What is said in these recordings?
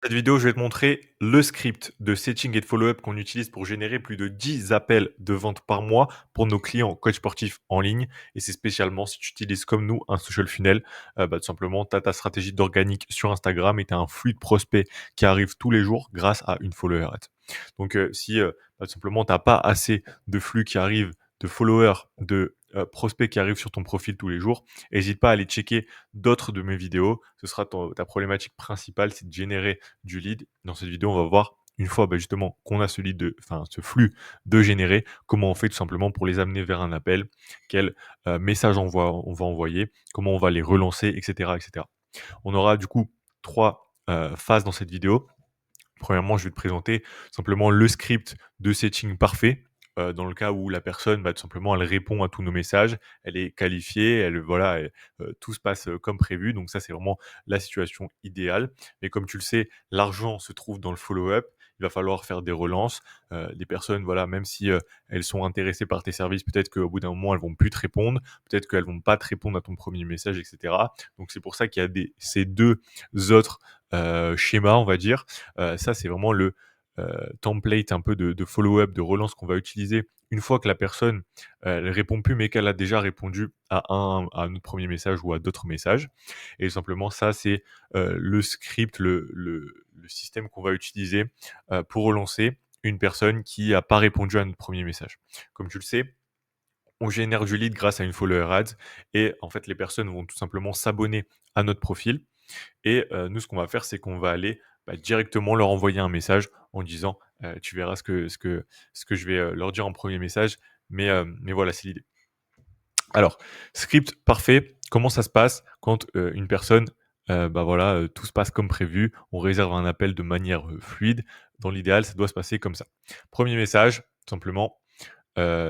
Cette vidéo, je vais te montrer le script de setting et de follow-up qu'on utilise pour générer plus de 10 appels de vente par mois pour nos clients coach sportifs en ligne. Et c'est spécialement si tu utilises comme nous un social funnel, tout simplement, tu as ta stratégie d'organique sur Instagram et tu as un flux de prospects qui arrive tous les jours grâce à une follower ad. Donc, si tout simplement tu n'as pas assez de flux qui arrive, de followers, de prospects qui arrivent sur ton profil tous les jours, n'hésite pas à aller checker d'autres de mes vidéos. Ce sera ta problématique principale, c'est de générer du lead. Dans cette vidéo, on va voir une fois justement qu'on a ce flux de générer, comment on fait tout simplement pour les amener vers un appel, quel message on va envoyer, comment on va les relancer, etc., etc. On aura du coup trois phases dans cette vidéo. Premièrement, je vais te présenter simplement le script de setting parfait. Dans le cas où la personne, tout simplement, elle répond à tous nos messages, elle est qualifiée, tout se passe comme prévu. Donc ça, c'est vraiment la situation idéale. Mais comme tu le sais, l'argent se trouve dans le follow-up. Il va falloir faire des relances. Les personnes, voilà, même si elles sont intéressées par tes services, peut-être qu'au bout d'un moment, elles vont plus te répondre, peut-être qu'elles vont pas te répondre à ton premier message, etc. Donc c'est pour ça qu'il y a ces deux autres schémas, on va dire. Ça, c'est vraiment le template un peu de follow-up, de relance qu'on va utiliser une fois que la personne elle répond plus, mais qu'elle a déjà répondu à notre premier message ou à d'autres messages. Et simplement, ça, c'est le script, le système qu'on va utiliser pour relancer une personne qui n'a pas répondu à notre premier message. Comme tu le sais, on génère du lead grâce à une follower ads et en fait, les personnes vont tout simplement s'abonner à notre profil et nous, ce qu'on va faire, c'est qu'on va aller, directement leur envoyer un message en disant, «Tu verras ce que je vais, leur dire en premier message», mais voilà, c'est l'idée. Alors, script parfait, comment ça se passe quand, une personne, voilà, tout se passe comme prévu, on réserve un appel de manière, fluide. Dans l'idéal, ça doit se passer comme ça. Premier message, tout simplement: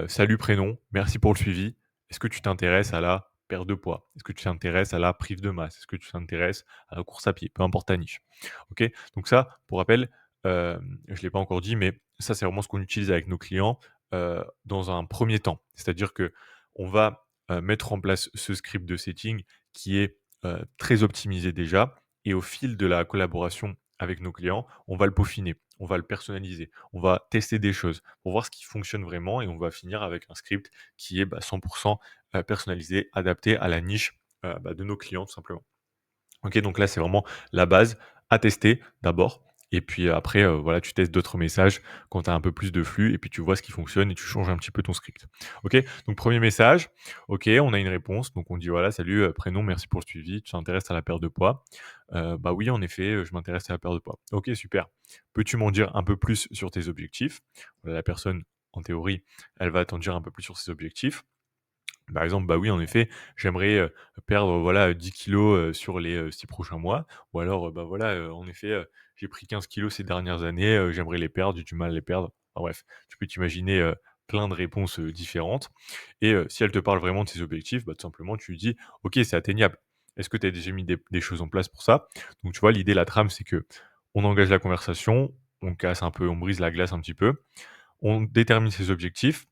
«Salut prénom, merci pour le suivi. Est-ce que tu t'intéresses à la perte de poids? Est-ce que tu t'intéresses à la prise de masse? Est-ce que tu t'intéresses à la course à pied?» Peu importe ta niche. OK? Donc ça, pour rappel, je ne l'ai pas encore dit, mais ça, c'est vraiment ce qu'on utilise avec nos clients, dans un premier temps. C'est-à-dire que on va, mettre en place ce script de setting qui est, très optimisé déjà et au fil de la collaboration avec nos clients, on va le peaufiner, on va le personnaliser, on va tester des choses pour voir ce qui fonctionne vraiment et on va finir avec un script qui est 100% personnalisé, adapté à la niche de nos clients tout simplement. Ok, donc là c'est vraiment la base à tester d'abord. Et puis après, voilà, tu testes d'autres messages quand tu as un peu plus de flux et puis tu vois ce qui fonctionne et tu changes un petit peu ton script. Ok, donc premier message, ok, on a une réponse. Donc on dit voilà, salut, prénom, merci pour le suivi, tu t'intéresses à la perte de poids. Bah oui, en effet, je m'intéresse à la perte de poids. Ok, super. Peux-tu m'en dire un peu plus sur tes objectifs? Voilà, la personne, en théorie, elle va t'en dire un peu plus sur ses objectifs. Par exemple, bah oui, en effet, j'aimerais, perdre, voilà, 10 kilogrammes sur les, 6 prochains mois. Ou alors, bah voilà, en effet, j'ai pris 15 kilogrammes ces dernières années, j'aimerais les perdre, j'ai du mal à les perdre. Enfin bref, tu peux t'imaginer, plein de réponses, différentes et si elle te parle vraiment de ses objectifs, tout simplement tu lui dis: «OK, c'est atteignable. Est-ce que tu as déjà mis des choses en place pour ça?» Donc tu vois, l'idée, la trame, c'est que on engage la conversation, on casse un peu, on brise la glace un petit peu, on détermine ses objectifs.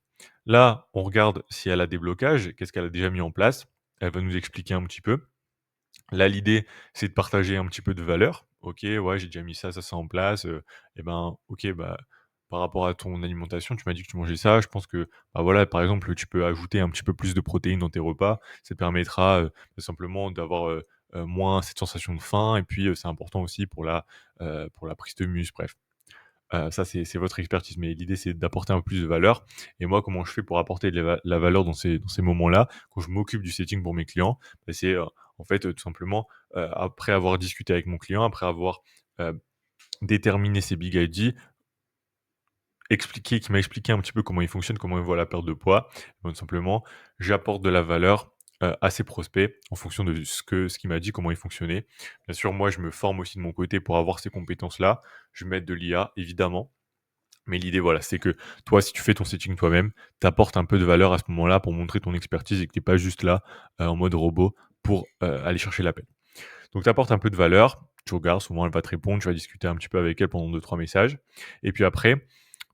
Là, on regarde si elle a des blocages, qu'est-ce qu'elle a déjà mis en place. Elle va nous expliquer un petit peu. Là, l'idée, c'est de partager un petit peu de valeur. OK, ouais, j'ai déjà mis ça, ça en place. Et ben, OK, par rapport à ton alimentation, tu m'as dit que tu mangeais ça. Je pense que, voilà, par exemple, tu peux ajouter un petit peu plus de protéines dans tes repas. Ça te permettra simplement d'avoir moins cette sensation de faim. Et puis, c'est important aussi pour la prise de muscle. Bref, ça, c'est votre expertise, mais l'idée, c'est d'apporter un peu plus de valeur et moi, comment je fais pour apporter de la valeur dans ces moments-là, quand je m'occupe du setting pour mes clients? C'est, en fait, tout simplement, après avoir discuté avec mon client, après avoir, heu, déterminé ses big ID, qui m'a expliqué un petit peu comment il fonctionne, comment il voit la perte de poids. Donc simplement, j'apporte de la valeur, à ses prospects en fonction de ce qu'il m'a dit, comment il fonctionnait. Bien sûr, moi, je me forme aussi de mon côté pour avoir ces compétences-là. Je mets de l'IA, évidemment. Mais l'idée, voilà, c'est que toi, si tu fais ton setting toi-même, tu apportes un peu de valeur à ce moment-là pour montrer ton expertise et que tu es pas juste là, en mode robot pour, aller chercher l'appel. Donc tu apportes un peu de valeur, tu regardes, souvent elle va te répondre, tu vas discuter un petit peu avec elle pendant deux trois messages et puis après,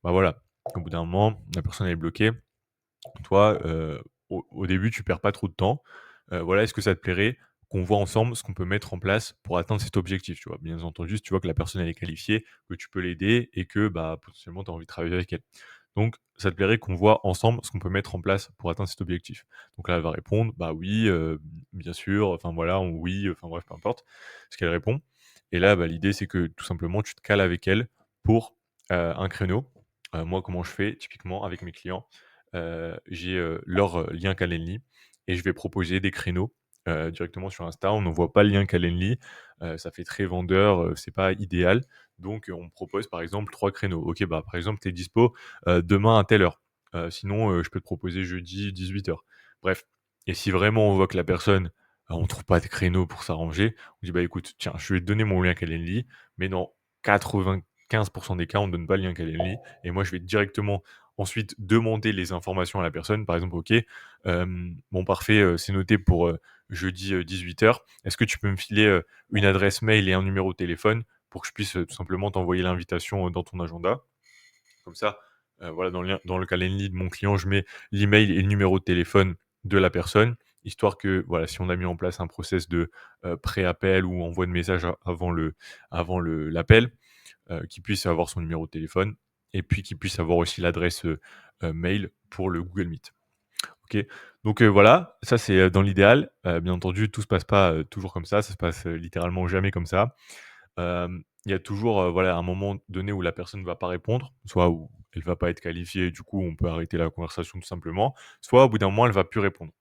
voilà, au bout d'un moment, la personne elle est bloquée. Toi, au début, tu perds pas trop de temps. Voilà, est-ce que ça te plairait? qu'on voit ensemble ce qu'on peut mettre en place pour atteindre cet objectif, tu vois? Bien entendu, si tu vois que la personne elle est qualifiée, que tu peux l'aider et que, bah, potentiellement tu as envie de travailler avec elle. Donc ça te plairait qu'on voit ensemble ce qu'on peut mettre en place pour atteindre cet objectif. Donc là, elle va répondre: «Bah oui, bien sûr», enfin voilà, ou «oui», enfin bref, peu importe ce qu'elle répond. Et là, bah, l'idée, c'est que tout simplement, tu te cales avec elle pour, un créneau. Moi, comment je fais typiquement avec mes clients? J'ai, leur, lien Calendly et je vais proposer des créneaux, directement sur Insta. On n'envoie pas le lien Calendly, ça fait très vendeur, c'est pas idéal. Donc, on propose par exemple 3 créneaux. OK, bah, par exemple, tu es dispo, demain à telle heure. Sinon, je peux te proposer jeudi 18h. Bref, et si vraiment on voit que la personne, on trouve pas de créneau pour s'arranger, on dit: «Bah, écoute, tiens, je vais te donner mon lien Calendly, mais dans 95 des cas, on ne donne pas le lien Calendly et moi, je vais directement ensuite demander les informations à la personne». Par exemple: «OK, bon parfait, c'est noté pour, jeudi, 18h. Est-ce que tu peux me filer, une adresse mail et un numéro de téléphone pour que je puisse, tout simplement t'envoyer l'invitation, dans ton agenda?» Comme ça, voilà, dans le Calendly de mon client, je mets l'email et le numéro de téléphone de la personne, histoire que, voilà, si on a mis en place un process de, pré-appel ou envoi de message avant l'appel, qu'il puisse avoir son numéro de téléphone et puis qu'il puisse avoir aussi l'adresse, mail pour le Google Meet. OK. Donc voilà, ça c'est, dans l'idéal. Bien entendu, tout se passe pas, toujours comme ça se passe, littéralement jamais comme ça. Il y a toujours, voilà, un moment donné où la personne ne va pas répondre, soit où elle va pas être qualifiée et du coup, on peut arrêter la conversation tout simplement, soit au bout d'un moment, elle va plus répondre.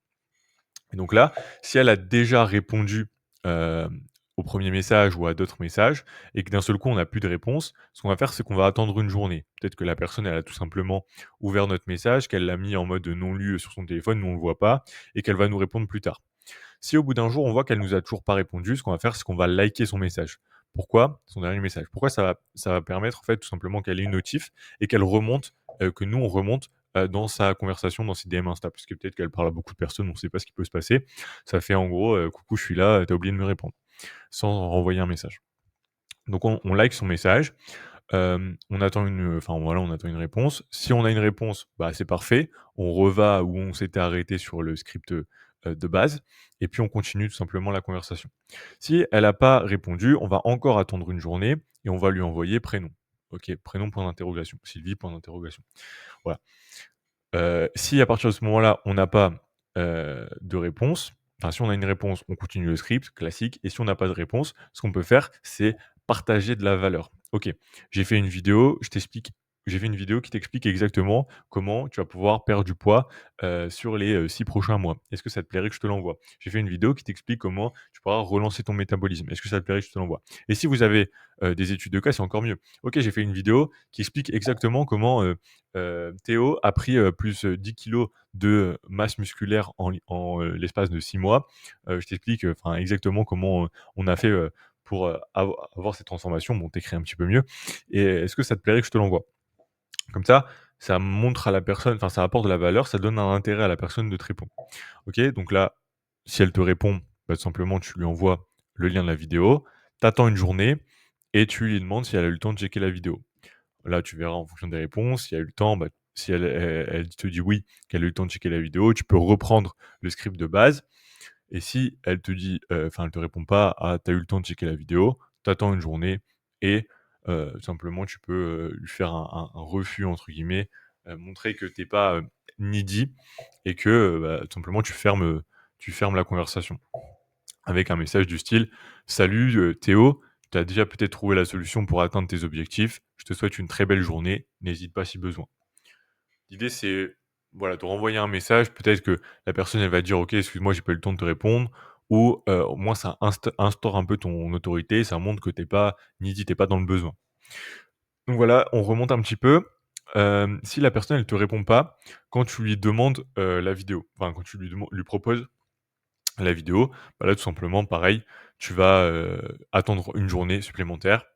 Et donc là, si elle a déjà répondu, hem, au premier message ou à d'autres messages et que d'un seul coup, on n'a plus de réponse, ce qu'on va faire, c'est qu'on va attendre une journée. Peut-être que la personne, elle a tout simplement ouvert notre message, qu'elle l'a mis en mode non lu sur son téléphone, nous on le voit pas et qu'elle va nous répondre plus tard. Si au bout d'un jour, on voit qu'elle nous a toujours pas répondu, ce qu'on va faire, c'est qu'on va liker son message. Pourquoi? Son dernier message. Pourquoi? Ça va permettre, en fait, tout simplement qu'elle ait une notif et qu'elle remonte, que nous, on remonte, dans sa conversation, dans ses DM Insta. Parce que peut-être qu'elle parle à beaucoup de personnes, on ne sait pas ce qui peut se passer. Ça fait en gros, «Coucou, je suis là, tu oublié de me répondre», sans renvoyer un message. Donc on like son message. On attend enfin voilà, on attend une réponse. Si on a une réponse, bah, c'est parfait. On reva où on s'était arrêté sur le script, de base et puis on continue tout simplement la conversation. Si elle a pas répondu, on va encore attendre une journée et on va lui envoyer prénom. OK, prénom point d'interrogation, Sylvie point d'interrogation. Voilà. Si à partir de ce moment-là, on n'a pas, de réponse, enfin si on a une réponse, on continue le script classique et si on n'a pas de réponse, ce qu'on peut faire, c'est partager de la valeur. OK, j'ai fait une vidéo, j'ai fait une vidéo qui t'explique exactement comment tu vas pouvoir perdre du poids, sur les, 6 prochains mois. Est-ce que ça te plairait que je te l'envoie? J'ai fait une vidéo qui t'explique comment tu pourras relancer ton métabolisme. Est-ce que ça te plairait que je te l'envoie? Et si vous avez, des études de cas, c'est encore mieux. OK, j'ai fait une vidéo qui explique exactement comment, Théo a pris, plus, 10 kilogrammes de masse musculaire l'espace de 6 mois. Je t'explique, enfin exactement comment, on a fait, pour, avoir cette transformation. Bon, tu un petit peu mieux et est-ce que ça te plairait que je te l'envoie? Comme ça montre à la personne, enfin ça apporte de la valeur, ça donne un intérêt à la personne de te répondre. OK, donc là, si elle te répond, bah, tout simplement tu lui envoies le lien de la vidéo, tu attends une journée et tu lui demandes si elle a eu le temps de checker la vidéo. Là, tu verras en fonction des réponses, si elle a eu le temps, bah, si elle te dit oui, qu'elle a eu le temps de checker la vidéo, tu peux reprendre le script de base et si elle te dit, enfin, elle te répond pas: «Ah, tu as eu le temps de checker la vidéo», tu attends une journée et simplement tu peux, lui faire un «refus» entre guillemets, montrer que tu es pas, needy et que, bah, tout simplement tu fermes la conversation avec un message du style: «Salut, Théo, tu as déjà peut-être trouvé la solution pour atteindre tes objectifs. Je te souhaite une très belle journée. N'hésite pas si besoin». L'idée, c'est, voilà, de renvoyer un message. Peut-être que la personne, elle va dire: «OK, excuse-moi, j'ai pas eu le temps de te répondre» ou au moins ça instaure un peu ton autorité. Ça montre que tu es pas needy, tu es pas dans le besoin. Donc voilà, on remonte un petit peu. Si la personne, elle te répond pas, quand tu lui demandes, la vidéo, enfin, quand tu lui proposes la vidéo, bah, là, tout simplement, pareil, tu vas, attendre une journée supplémentaire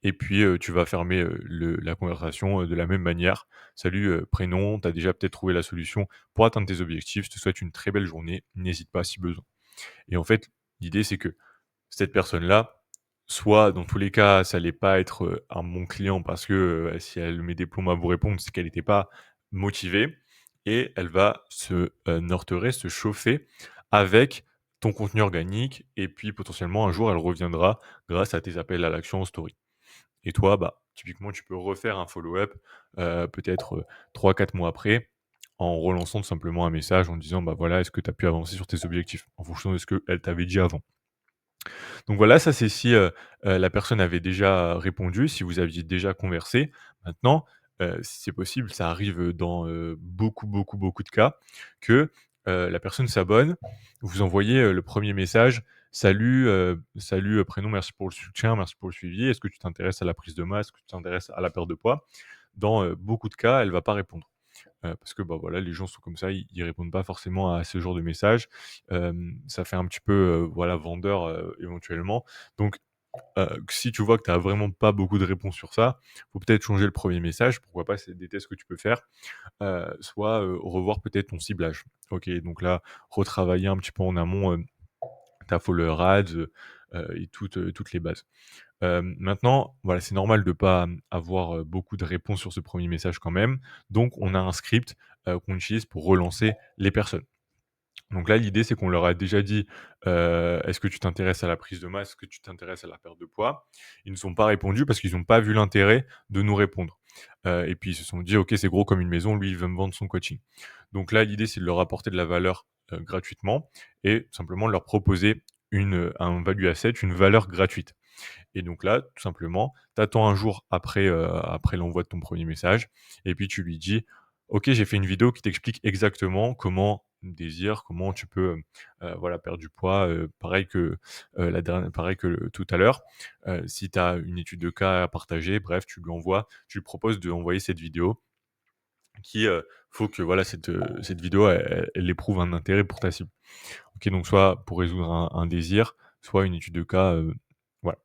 et puis, tu vas fermer, la conversation, de la même manière. «Salut, prénom, tu as déjà peut-être trouvé la solution pour atteindre tes objectifs. Je te souhaite une très belle journée. N'hésite pas si besoin». Et en fait, l'idée, c'est que cette personne-là, soit dans tous les cas, ça allait pas être, un bon client parce que, si elle met des plombs à vous répondre, c'est qu'elle était pas motivée et elle va se, heurterait, se chauffer avec ton contenu organique et puis potentiellement un jour elle reviendra grâce à tes appels à l'action en story. Et toi, bah, typiquement, tu peux refaire un follow-up, peut-être, 3-4 mois après, en relançant tout simplement un message en disant: «Bah, voilà, est-ce que tu as pu avancer sur tes objectifs?» en fonction de ce qu'elle t'avait dit avant. Donc voilà, ça c'est si, la personne avait déjà répondu, si vous aviez déjà conversé. Maintenant, si c'est possible, ça arrive, dans, beaucoup, beaucoup, beaucoup de cas que, la personne s'abonne, vous envoyez, le premier message: «Salut, prénom, merci pour le soutien, merci pour le suivi. Est-ce que tu t'intéresses à la prise de masse? Est-ce que tu t'intéresses à la perte de poids?» Dans, beaucoup de cas, elle va pas répondre. Parce que, bah, voilà, les gens sont comme ça, ils répondent pas forcément à ce genre de message. Ça fait un petit peu, voilà, vendeur, éventuellement. Donc, si tu vois que tu as vraiment pas beaucoup de réponses sur ça, faut peut-être changer le premier message. Pourquoi pas? C'est des tests que tu peux faire. Soit, revoir peut-être ton ciblage. OK, donc là, retravailler un petit peu en amont, ta follower ads, et toutes les bases. Maintenant, voilà, c'est normal de pas, avoir, beaucoup de réponses sur ce premier message quand même. Donc on a un script, qu'on utilise pour relancer les personnes. Donc là, l'idée, c'est qu'on leur a déjà dit, «Est-ce que tu t'intéresses à la prise de masse? Est-ce que tu t'intéresses à la perte de poids?» Ils nous ont pas répondu parce qu'ils ont pas vu l'intérêt de nous répondre. Et puis ils se sont dit: «OK, c'est gros comme une maison, lui, il veut me vendre son coaching». Donc là, l'idée, c'est de leur apporter de la valeur, gratuitement et simplement leur proposer un value asset, une valeur gratuite. Et donc là, tout simplement, tu attends un jour après l'envoi de ton premier message et puis tu lui dis: «OK, j'ai fait une vidéo qui t'explique exactement comment désir, comment tu peux, voilà, perdre du poids», pareil que tout à l'heure. Si tu as une étude de cas à partager, bref, tu lui proposes d'envoyer cette vidéo qui, faut que voilà cette vidéo elle éprouve un intérêt pour ta cible. OK, donc soit pour résoudre un désir, soit une étude de cas, voilà.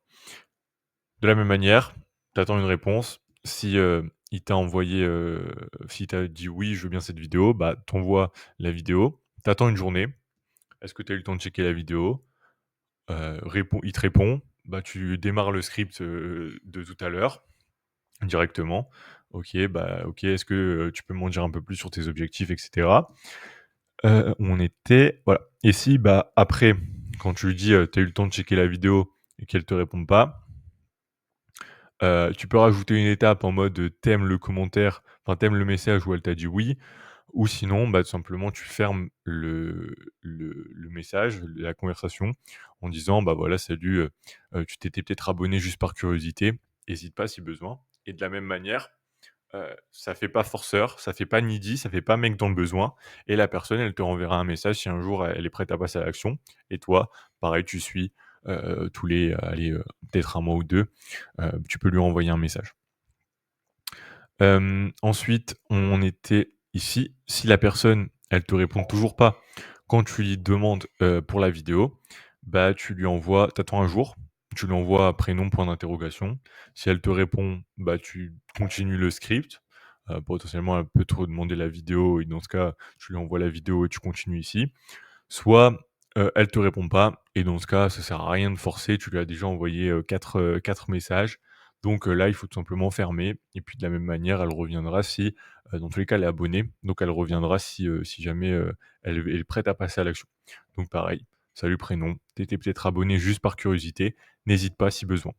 De la même manière, tu attends une réponse. Si, il t'a envoyé, s'il t'a dit: «Oui, je veux bien cette vidéo», bah, tu envoies la vidéo. Tu attends une journée. Est-ce que tu as eu le temps de checker la vidéo? Il te répond, bah, tu démarres le script, de tout à l'heure directement. OK, est-ce que, tu peux m'en dire un peu plus sur tes objectifs et cetera? On était voilà et si, bah, après, quand tu lui dis, tu as eu le temps de checker la vidéo et qu'elle te réponde pas. Tu peux rajouter une étape en mode, tu le commentaire, enfin tu le message où elle t'a dit «oui» ou sinon, bah, tout simplement tu fermes le message, la conversation en disant: «Bah, voilà salut, tu t'étais peut-être abonné juste par curiosité, hésite pas si besoin» et de la même manière, ça fait pas forceur, ça fait pas needy, ça fait pas mec dans le besoin et la personne, elle te renverra un message si un jour elle est prête à passer à l'action et toi, pareil, tu suis, tous les, allez, peut-être un mois ou 2, tu peux lui envoyer un message. Ensuite, on était ici, si la personne, elle te répond toujours pas quand tu lui demandes, pour la vidéo, bah, tu attends un jour, tu lui envoies prénom, point d'interrogation. Si elle te répond, bah, tu continues le script. Potentiellement, elle peut te redemander la vidéo et dans ce cas, tu lui envoies la vidéo et tu continues ici. Soit, elle te répond pas et dans ce cas, ça sert à rien de forcer, tu lui as déjà envoyé, 4 messages. Donc, là, il faut tout simplement fermer et puis de la même manière, elle reviendra si, dans tous les cas, elle est abonnée, donc elle reviendra si jamais, elle est prête à passer à l'action. Donc pareil, salut prénom, tu étais peut-être abonné juste par curiosité, n'hésite pas si besoin.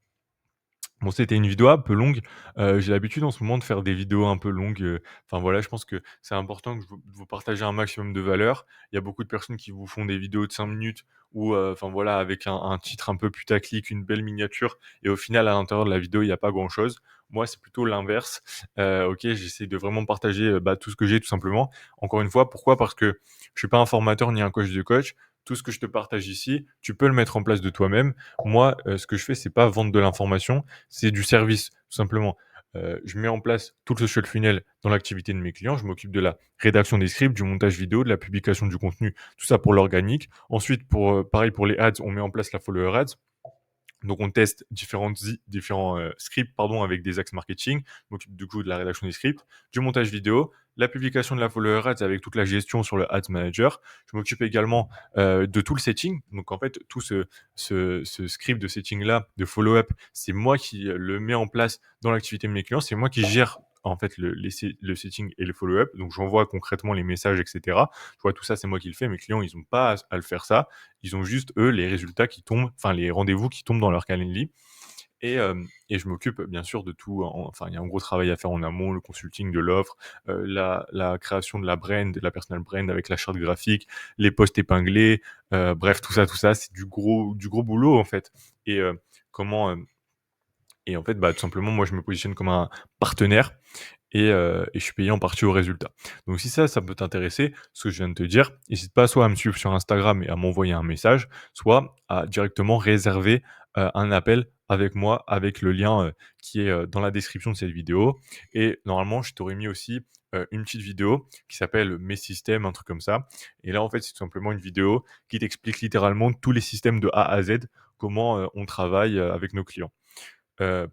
Bon, c'était une vidéo un peu longue. J'ai l'habitude en ce moment de faire des vidéos un peu longues, enfin voilà, je pense que c'est important que vous partagez un maximum de valeur. Il y a beaucoup de personnes qui vous font des vidéos de 5 minutes ou, enfin voilà, avec un titre un peu putaclic, une belle miniature et au final à l'intérieur de la vidéo, il y a pas grand chose. Moi, c'est plutôt l'inverse. OK, j'essaie de vraiment partager, bah, tout ce que j'ai tout simplement. Encore une fois, pourquoi? Parce que je suis pas un formateur ni un coach de coach. Tout ce que je te partage ici, tu peux le mettre en place de toi-même. Moi, ce que je fais, c'est pas vendre de l'information, c'est du service, tout simplement. Je mets en place tout le social funnel dans l'activité de mes clients. Je m'occupe de la rédaction des scripts, du montage vidéo, de la publication du contenu, tout ça pour l'organique. Ensuite, pareil pour les ads, on met en place la follower ads. Donc on teste différents, scripts pardon, avec des axes marketing. Je m'occupe du coup de la rédaction des scripts, du montage vidéo, la publication de la follower ads avec toute la gestion sur le ads manager. Je m'occupe également, de tout le setting. Donc en fait, tout ce script de setting là, de follow-up, c'est moi qui, le mets en place dans l'activité de mes clients. C'est moi qui gère en fait le setting et le follow-up. Donc j'envoie concrètement les messages et cetera. Tu vois, tout ça, c'est moi qui le fais. Mes clients, ils ont pas à le faire ça. Ils ont juste, eux, les résultats qui tombent, enfin les rendez-vous qui tombent dans leur calendrier. Et je m'occupe bien sûr de tout, enfin, il y a un gros travail à faire en amont, le consulting de l'offre, la création de la brand, de la personal brand avec la charte graphique, les posts épinglés, bref, tout ça, c'est du gros boulot, en fait. Et comment, et en fait, bah, tout simplement, moi, je me positionne comme un partenaire et je suis payé en partie au résultat. Donc si ça peut t'intéresser, ce que je viens de te dire, n'hésite pas soit à me suivre sur Instagram et à m'envoyer un message, soit à directement réserver, un appel avec moi, avec le lien, qui est, dans la description de cette vidéo. Et normalement, je t'aurais mis aussi, une petite vidéo qui s'appelle «Mes systèmes», un truc comme ça. Et là, en fait, c'est tout simplement une vidéo qui t'explique littéralement tous les systèmes de A à Z, comment, on travaille, avec nos clients.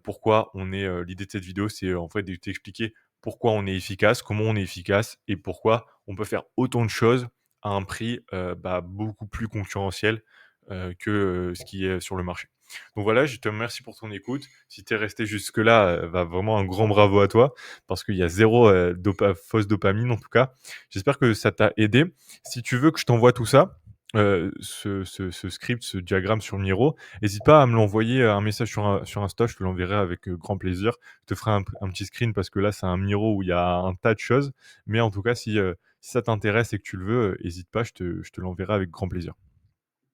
Pourquoi on est, l'idée de cette vidéo, c'est, en fait, de t'expliquer pourquoi on est efficace, comment on est efficace et pourquoi on peut faire autant de choses à un prix, bah, beaucoup plus concurrentiel, que, ce qui est sur le marché. Donc voilà, je te remercie pour ton écoute. Si tu es resté jusque-là, bah, vraiment un grand bravo à toi parce qu'il y a zéro fausse dopamine en tout cas. J'espère que ça t'a aidé. Si tu veux que je t'envoie tout ça, ce script, ce diagramme sur Miro, hésite pas à me l'envoyer, un message sur Insta, je te l'enverrai avec, grand plaisir. Je te ferai un petit screen parce que là, c'est un Miro où il y a un tas de choses. Mais en tout cas, si ça t'intéresse et que tu le veux, hésite pas, je te l'enverrai avec grand plaisir.